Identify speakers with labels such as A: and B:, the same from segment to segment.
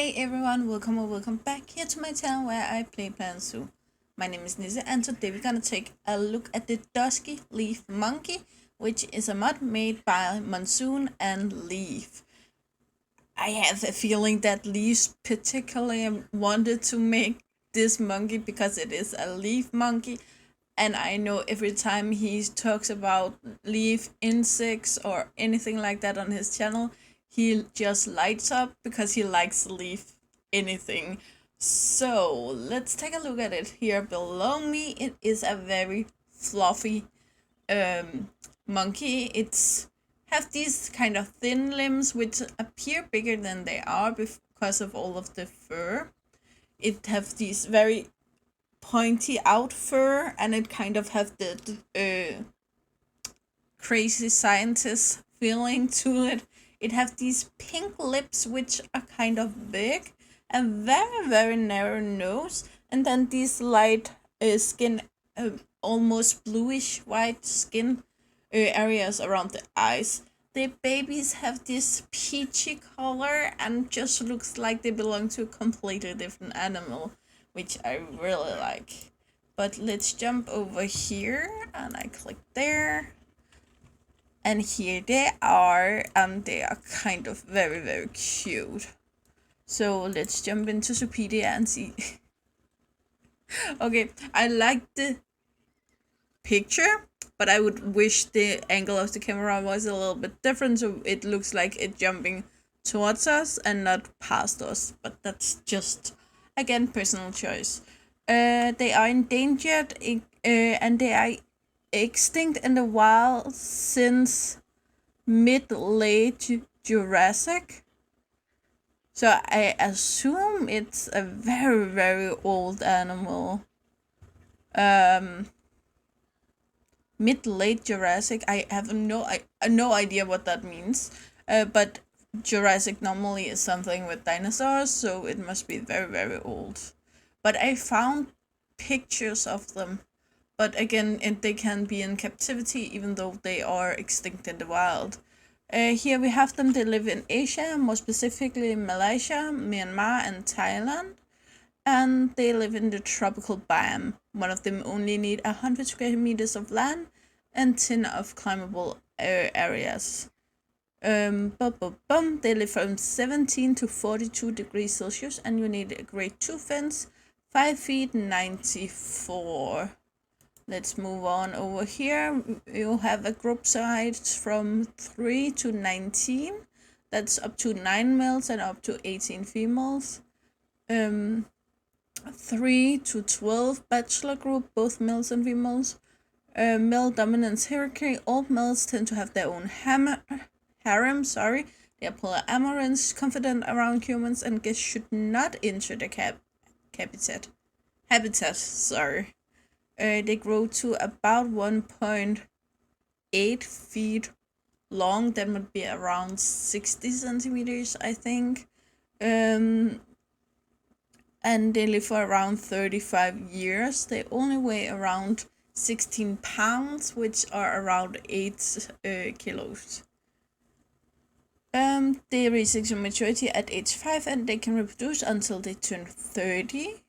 A: Hey everyone, welcome or welcome back here to my channel where I play Planet Zoo. My name is Nisse and today we're gonna take a look at the Dusky Leaf Monkey, which is a mod made by Monsoon and Leaf. I have a feeling that Leaf particularly wanted to make this monkey because it is a leaf monkey, and I know every time he talks about leaf insects or anything like that on his channel, he just lights up because he likes leaf anything. So let's take a look at it. Here below me, it is a very fluffy monkey. It's have these kind of thin limbs which appear bigger than they are because of all of the fur. It have these very pointy out fur, and it kind of have the crazy scientist feeling to it. It have these pink lips which are kind of big and very narrow nose, and then these light skin, almost bluish white skin areas around the eyes. The babies have this peachy color and just looks like they belong to a completely different animal, which I really like. But let's jump over here, and I click there. And here they are, and they are kind of very cute. So let's jump into Wikipedia and see. Okay, I like the picture, but I would wish the angle of the camera was a little bit different, so it looks like it's jumping towards us and not past us. But that's just, again, personal choice. They are endangered, and they are extinct in the wild since mid-late Jurassic. So I assume it's a very old animal. Mid-late Jurassic. I have no idea what that means. But Jurassic normally is something with dinosaurs, so it must be very old. But I found pictures of them. But again, they can be in captivity even though they are extinct in the wild. Here we have them. They live in Asia, more specifically Malaysia, Myanmar, and Thailand. And they live in the tropical biome. One of them only need 100 square meters of land and 10 of climbable areas. They live from 17 to 42 degrees Celsius, and you need a grade 2 fence, 5 feet 94. Let's move on over here. You have a group size from 3 to 19. That's up to 9 males and up to 18 females. 3 to 12 bachelor group, both males and females. Male dominance hierarchy. All males tend to have their own harem. They are polyamorous, confident around humans, and guests should not enter the habitat. They grow to about 1.8 feet long. That would be around 60 centimeters, I think. And they live for around 35 years. They only weigh around 16 pounds, which are around 8 kilos. They reach sexual maturity at age 5, and they can reproduce until they turn 30.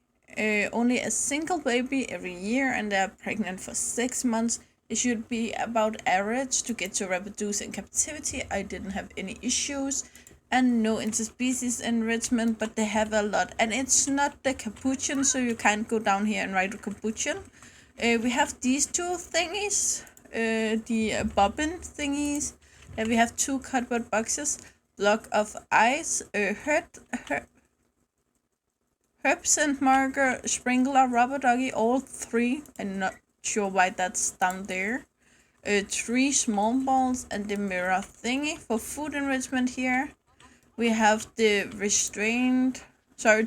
A: Only a single baby every year, and they are pregnant for 6 months. It should be about average to get to reproduce in captivity. I didn't have any issues, and no interspecies enrichment, but they have a lot. And it's not the capuchin, so you can't go down here and write a capuchin. We have these two thingies, the bobbin thingies. And we have 2 cardboard boxes, block of ice, herb scent marker, sprinkler, rubber doggy, all 3. I'm not sure why that's down there. 3 small balls and the mirror thingy for food enrichment here. We have the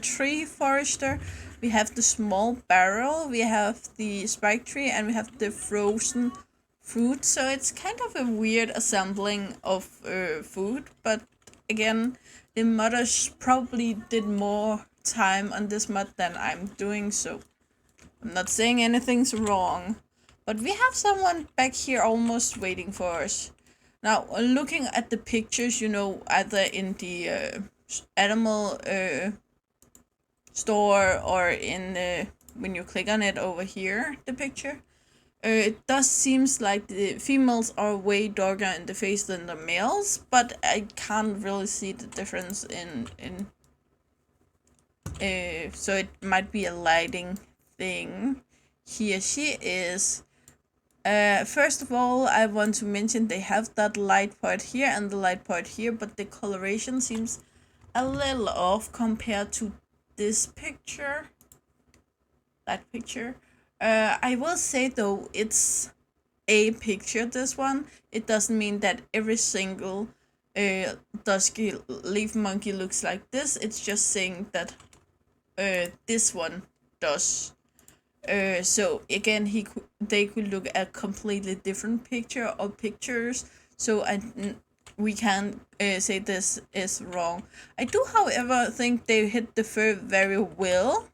A: tree forester. We have the small barrel. We have the spike tree, and we have the frozen fruit. So it's kind of a weird assembling of food, but again, the modders probably did more time on this mod than I'm doing, so I'm not saying anything's wrong. But we have someone back here almost waiting for us. Now, looking at the pictures, either in the animal store or in when you click on it over here, the picture. It does seems like the females are way darker in the face than the males, but I can't really see the difference in so it might be a lighting thing. Here she is. First of all, I want to mention they have that light part here and the light part here, but the coloration seems a little off compared to this picture. That picture. I will say though, it's a picture, this one. It doesn't mean that every single Dusky Leaf Monkey looks like this. It's just saying that this one does. So again, they could look at a completely different picture or pictures. So we can say this is wrong. I do, however, think they hit the fur very well.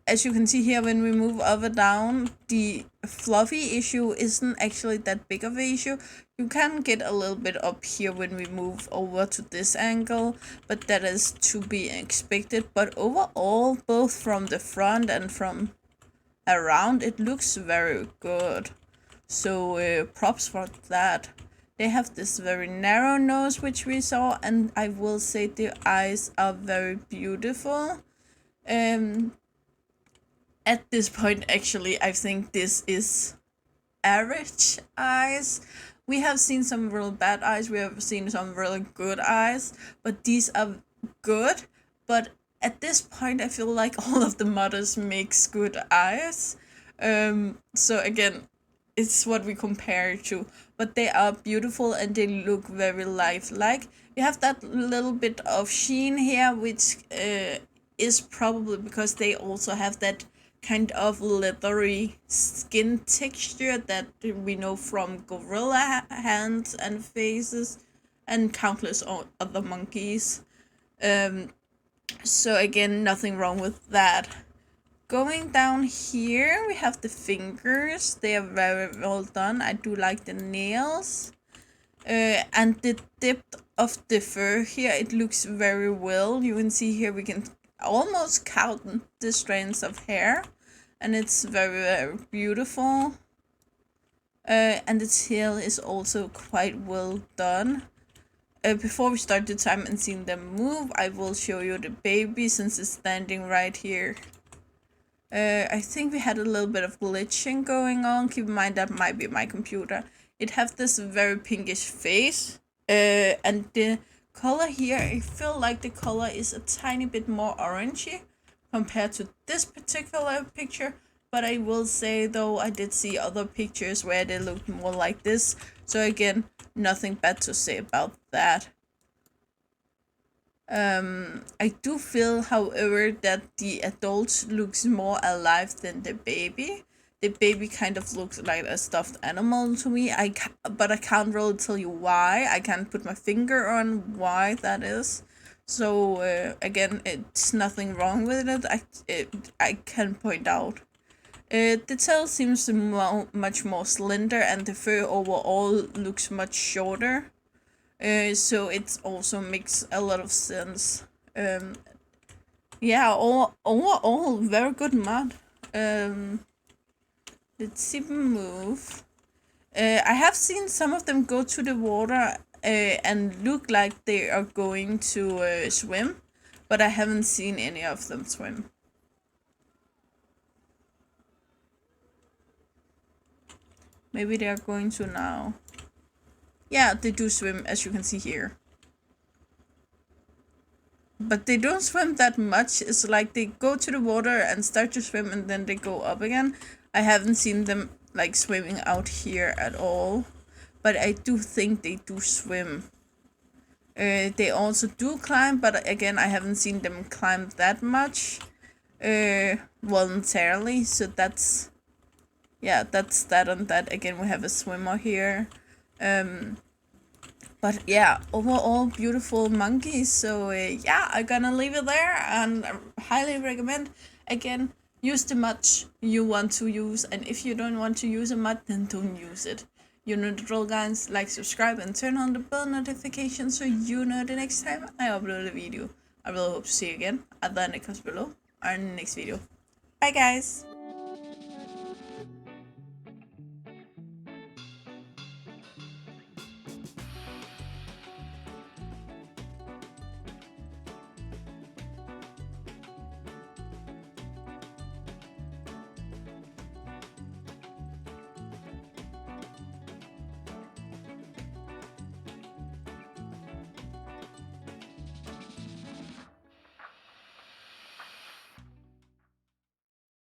A: As you can see here, when we move over down, the fluffy issue isn't actually that big of an issue. You can get a little bit up here when we move over to this angle, but that is to be expected. But overall, both from the front and from around, it looks very good. So props for that. They have this very narrow nose, which we saw, and I will say the eyes are very beautiful. At this point, actually, I think this is average eyes. We have seen some real bad eyes, we have seen some really good eyes, but these are good. But at this point, I feel like all of the modders makes good eyes. So again, it's what we compare it to, but they are beautiful and they look very lifelike. You have that little bit of sheen here, which is probably because they also have that kind of leathery skin texture that we know from gorilla hands and faces and countless other monkeys. So again, nothing wrong with that. Going down here, we have the fingers. They are very well done. I do like the nails. And the depth of the fur here, it looks very well. You can see here we can almost count the strands of hair, and it's very, very beautiful. And the tail is also quite well done. Before we start the time and seeing them move, I will show you the baby since it's standing right here. I think we had a little bit of glitching going on. Keep in mind that might be my computer. It has this very pinkish face. And the color here, I feel like the color is a tiny bit more orangey compared to this particular picture. But I will say though, I did see other pictures where they looked more like this. So again, nothing bad to say about that. I do feel, however, that the adult looks more alive than the baby. The baby kind of looks like a stuffed animal to me. But I can't really tell you why. I can't put my finger on why that is. So again, it's nothing wrong with it. I can point out. The tail seems much more slender, and the fur overall looks much shorter. So it also makes a lot of sense. Yeah, overall very good mod. Let's see them move. I have seen some of them go to the water and look like they are going to swim, but I haven't seen any of them swim. Maybe they are going to now. Yeah, they do swim, as you can see here. But they don't swim that much. It's like they go to the water and start to swim and then they go up again. I haven't seen them like swimming out here at all. But I do think they do swim. They also do climb, but again, I haven't seen them climb that much voluntarily. So that's, yeah, that's that on that. Again, we have a swimmer here. But yeah, overall beautiful monkeys. So yeah, I'm gonna leave it there, and I highly recommend. Again, use the mod you want to use, and if you don't want to use a mod, then don't use it. You know the drill, guys. Like, subscribe, and turn on the bell notification so you know the next time I upload a video. I really hope to see you again at the link below or in the next video. Bye, guys.